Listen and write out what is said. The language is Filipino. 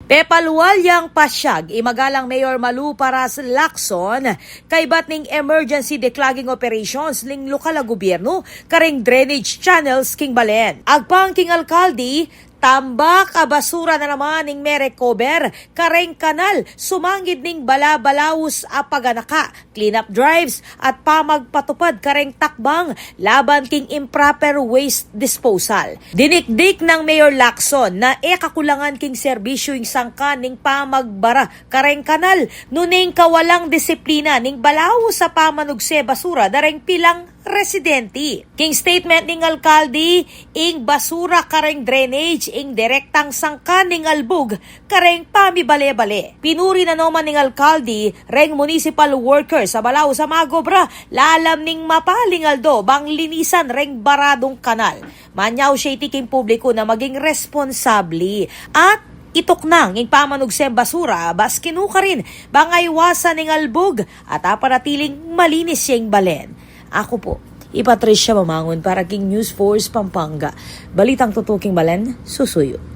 Pepaluwal yang pasyag, imagalang Mayor Malu Paras Lacson, kay batning emergency declogging operations ning lokal a gobyerno, karing drainage channels king Balen. Agpang king alkalde, tambak a basura na naman ning merecover, kareng kanal, sumangid ning balabalawos a paganaka, cleanup drives at pamagpatupad kareng takbang laban king improper waste disposal. Dinikdik ng Mayor Lacson na kakulangan king serbisyo ing sangka ning pamagbara kareng kanal, nuning kawalang disiplina ning balawo sa pamanugse basura dareng pilang residente. King statement ning alkalde, ing basura kareng drainage ing direktang sangka ning albug kareng pamibale-bale. Pinuri na naman ning alkalde reng municipal workers sa balaw sa Magobra lalam ning mapaling aldo bang linisan reng baradong kanal. Manyaw siya itiking publiko na maging responsable at itok nang ing pamanugsem basura bas kinuka rin bangaywasan ning albug at apanatiling malinis siyang Balen. Ako po, Patricia Mamangon para King News Force Pampanga. Balitang tutuking Balen, susuyo.